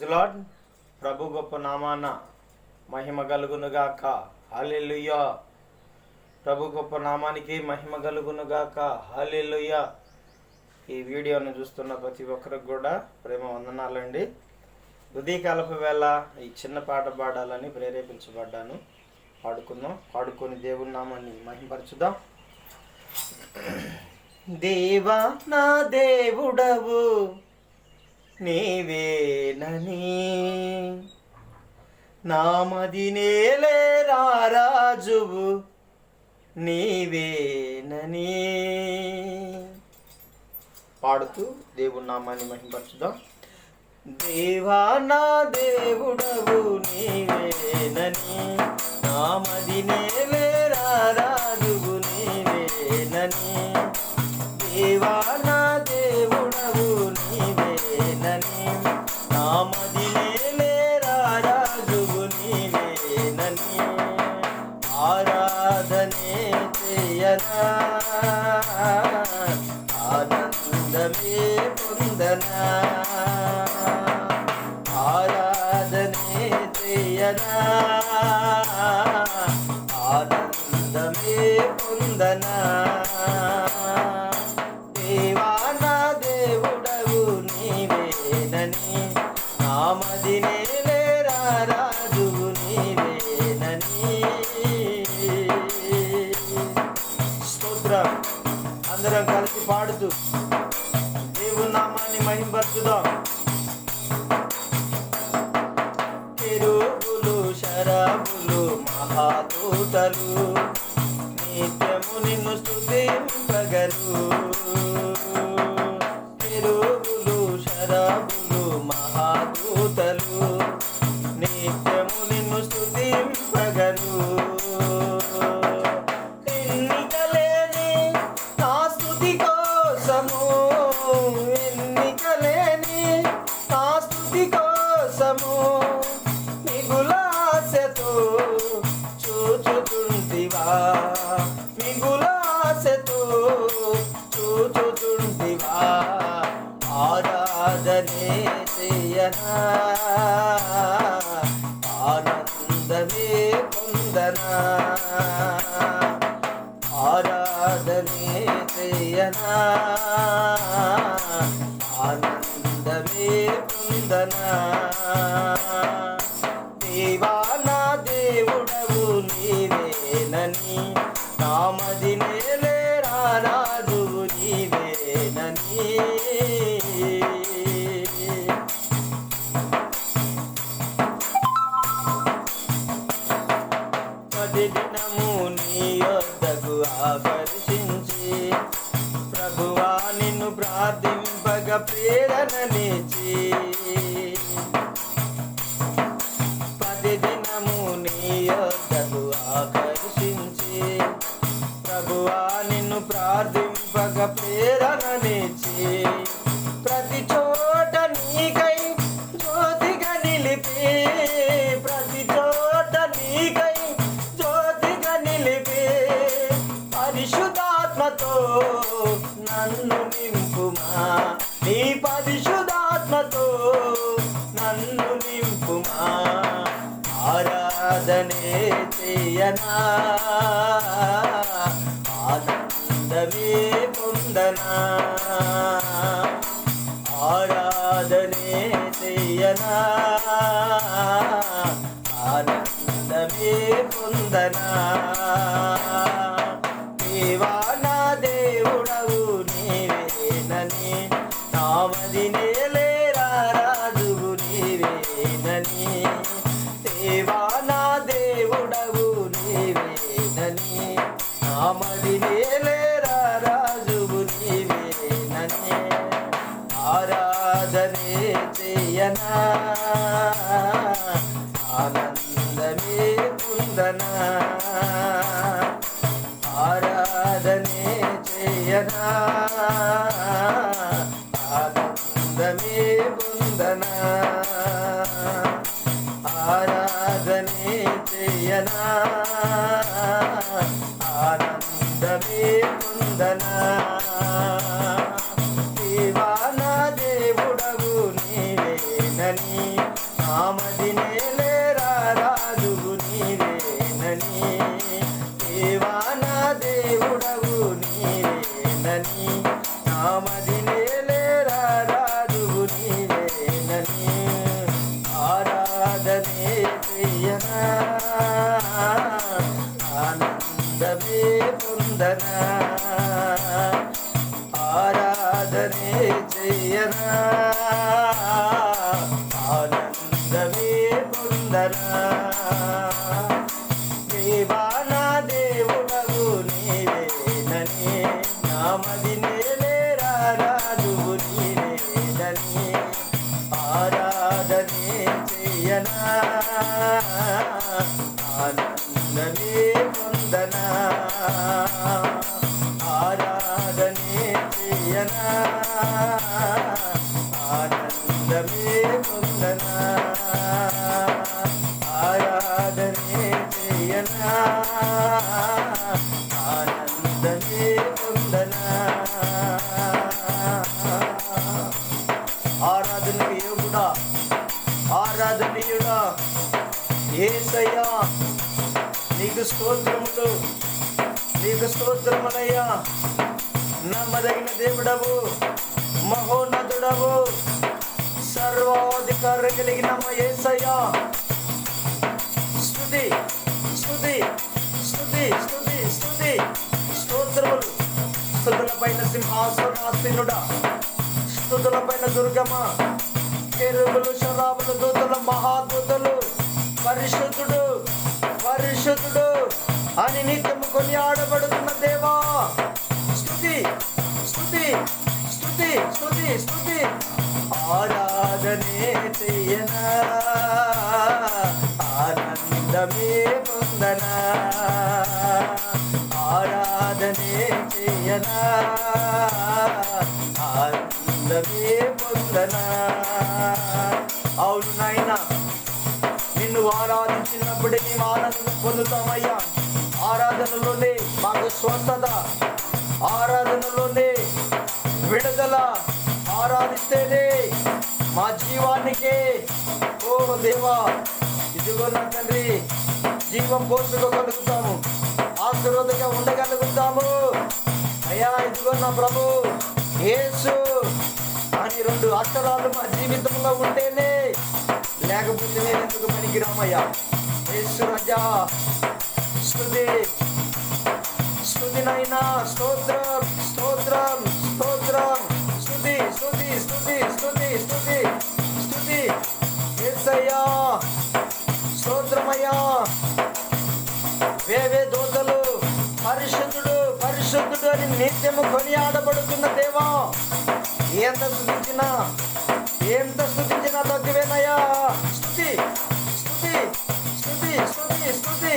Praise lord. ప్రభు గొప్ప నామాన మహిమ కలుగునుగాక. హల్లెలూయా. ప్రభు గొప్ప నామానికి మహిమ కలుగునుగాక. హల్లెలూయా. ఈ వీడియోను చూస్తున్న ప్రతి ఒక్కరికి కూడా ప్రేమ వందనాలండి. ఉదయకాలపు వేళ ఈ చిన్న పాట పాడాలని ప్రేరేపించబడ్డాను. పాడుకొని దేవుని నామాన్ని మహిమపరచుదాం. దేవా నా దేవుడవు నీవేనని, నామది నేలే రాజువు నీవేనని పాడుతూ దేవుని నామాన్ని మహిమపరచుదాం. దేవా నా దేవుడవు నీవేనని, నామది నేలే రాజువు నీవేనని, దేవా నా దేవుడవు నీవేనని, నామది నేలే రాజువు నీవేనని, ఆరాధనే చేయనా ఆనందమే పొందనా, ఆరాధనే చేయనా ఆనందమే పొందనా, దేవా నా దేవుడవు నీవేనని, నామది నేలే రాజువు నీవేనని. స్తోత్రం. అందరం కలిసి పాడుతూ దేవుని నామాన్ని మహిమపరచుదాం. కెరూబులు శరాబులు మహాదూతలు నిత్యము నిన్ను స్తుతింపగలు, కెరూబులు శరాబులు మహాదూతలు నిత్యము నిన్ను స్తుతింపగలు, ఎన్నికలేని నా స్తుతి కోసము, ఎన్నికలేని నా స్తుతి కోసము మిగులాశతో చూచుచుంటివా, మిగులాశతో చూచుచుంటివా, ఆరాధనే చేయనా ఆనందమే పొందనా, ఆరాధనే చేయనా ఆనందమే పొందనా, దేవా నా దేవుడవు నీవేనని, నామది నేలే రాజువు నీవేనని. ప్రతిదినము నీ యొద్దకు ఆకర్షించి, ప్రభువా నిన్ను ప్రార్థింపగ ప్రేరణనిచ్చి, ప్రతిదినము నీ యొద్దకు ఆకర్షించి, ప్రభువా నిన్ను ప్రార్థింపగ ప్రేరణనిచ్చి, ప్రతి చోట నీకై జ్యోతిగా నిలిపి, ప్రతి చోట నీకై జ్యోతిగా నిలిపి, పరిశుద్ధాత్మతో నన్ను నింపుమా, నీ పరిశుద్ధాత్మతో నన్ను నింపుమా, ఆరాధనే చేయనా ఆనందమే పొందనా, ఆరాధనే చేయనా ఆనందమే పొందనా, దేవా నా దేవుడవు నీవేనని, నామది నేలే రాజువు నీవేనని, దేవా నా దేవుడవు నీవేనని, నామది నేలే రాజువు నీవేనని, ఆరాధనే చేయనా ఆనందమే పొందనా, ఆరాధనే చేయనా ఆనందమే పొందనా, ఆరాధనే చేయనా ఆనందమే పొందనా, దేవా నా దేవుడవు నీవేనని. నామది నేలేరా రాజువు నీవేనని, దేవా నా దేవుడవు నీవేనని, నామది నేలేరా రాజువు నీవేనని, ఆరాధనే చెయ్యనా ఆనందమే పొందనా, ఆరాధనే చెయ్యనా ఆనందమే పొందనా, దేవా నా దేవుడవు నీవేనని, నామది నేలేరా రాజువు నీవేనని, ఆరాధనే చెయ్యనా ఆనందమే పొందనా, ఆరాధనే చెయ్యనా ఆనందమే పొందనా, ఆరాధనే చెయ్యనా ఆనందమే పొందనా. ఆరాధనీయుడా ఆరాధనీయుడా యేసయ్యా, నీకు స్తోత్రములు, నీకు స్తోత్రములయ్యా. నమ్మదగిన దేవుడవు, మహోన్నతుడవు, సర్వాధికారం కలిగిన మా యేసయ్యా, స్తుతి స్తుతి స్తుతి స్తుతి స్తుతి స్తోత్రములు. స్తుతులపైన సింహాసనాసీనుడా, స్తుతులపైన దుర్గమ, కెరూబులు శరాబులు దూతలు మహాదూతలు, పరిశుద్ధుడు పరిశుద్ధుడు అని నిత్యము కొనియాడబడుతున్న దేవా, స్తుతి స్తుతి స్తుతి స్తుతి స్తుతి. ఆరాధనే చెయ్యనా ఆనందమే పొందనా, ఆరాధనే చెయ్యనా ఆనందమే పొందనా. అవును నాయనా, నిన్ను ఆరాధించినప్పుడే మేము ఆనందం పొందుతామయ్యా. ఆరాధనలోనే మాకు స్వస్థత, ఆరాధనలోనే విడుదల, ఆరాధిస్తేనే మా జీవానికి. ఓ దేవా, ఇదిగో నా తండ్రి, జీవం పోసుకోగలుగుతాము, ఆశీర్వాదంగా ఉండగలుగుతాము అయ్యా. ఇదిగో నా ప్రభు యేసు అని 2 అక్షరాలు మా జీవితంలో ఉంటేనే, లేకపోతే నేను ఎందుకు పనికిరామయ్యా. యేసు రాజా, స్తుతి స్తుతి నైనా, స్తోత్రం స్తోత్రం స్తోత్రం, స్తుతి స్తుతి స్తుతి స్తుతి స్తుతి స్తుతి. యేసయ్యా స్తోత్రమయ్యా. వేవే దూతలు పరిశుద్ధుడు పరిశుద్ధుడు అని నిత్యము కొనియాడబడుతున్న దేవా, ఎంత స్తుతించినా తక్కువేనయ్యా. స్తుతి స్తుతి స్తుతి స్తుతి స్తుతి.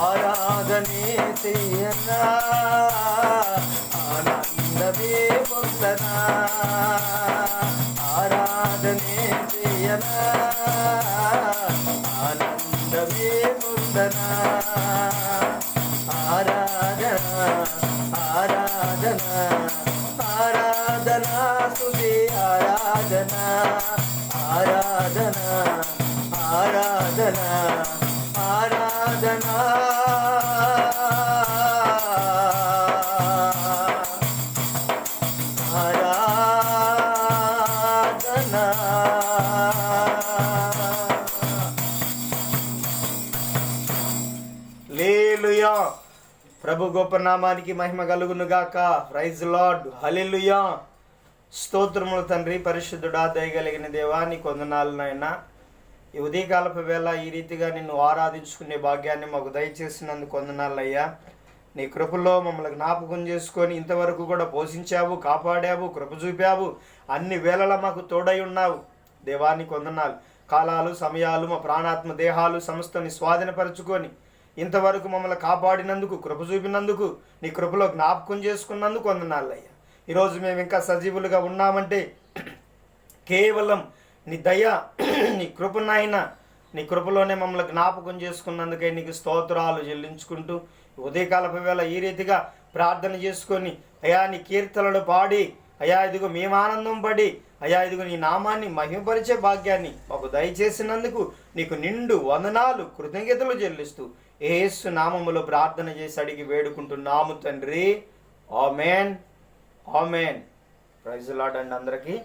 ఆరాధనే చెయ్యనా ఆనందమే పొందనా, ఆరాధనే చెయ్యనా ఆనందమే పొందనా, ఆరాధన ఆరాధన ఆరాధన స్తుతి ఆరాధన ఆరాధన ఆరాధన ఆరాధన. హల్లెలూయా. ప్రభు గొప్ప నామానికి మహిమ కలుగును గాక. Praise Lord. హల్లెలూయా. స్తోత్రములు తండ్రి. పరిశుద్ధుడా, దయగలిగిన దేవా, నీ కొందనాలు నాయనా. ఈ ఉదయకాలపు వేళ ఈ రీతిగా నిన్ను ఆరాధించుకునే భాగ్యాన్ని మాకు దయచేసినందుకు వందనాలయ్యా. నీ కృపలో మమ్మల్ని జ్ఞాపకం చేసుకొని ఇంతవరకు కూడా పోషించావు, కాపాడావు, కృప చూపావు, అన్ని వేళలా మాకు తోడై ఉన్నావు. దేవానికి వందనాలు. కాలాలు సమయాలు మా ప్రాణాత్మ దేహాలు సమస్తని స్వాధీనపరుచుకొని ఇంతవరకు మమ్మల్ని కాపాడినందుకు, కృప చూపినందుకు, నీ కృపలో జ్ఞాపకం చేసుకున్నందుకు వందనాలయ్యా. ఈరోజు మేము ఇంకా సజీవులుగా ఉన్నామంటే కేవలం నీ దయ, నీ కృపనైన, నీ కృపలోనే మమ్మల్ని జ్ఞాపకం చేసుకున్నందుకే నీకు స్తోత్రాలు చెల్లించుకుంటూ ఉదయకాలపు వేళ ఈ రీతిగా ప్రార్థన చేసుకొని అయా నీ కీర్తనలు పాడి అయా ఇదిగో మేము ఆనందం పడి అయ్యా ఇదిగో నీ నామాన్ని మహిమపరిచే భాగ్యాన్ని మాకు దయచేసినందుకు నీకు నిండు వందనాలు కృతజ్ఞతలు చెల్లిస్తూ యేసు నామములో ప్రార్థన చేసి అడిగి వేడుకుంటున్నాము తండ్రి. ఆమేన్. ఆమేన్. ప్రైజ్ ది లార్డ్ అండి అందరికీ.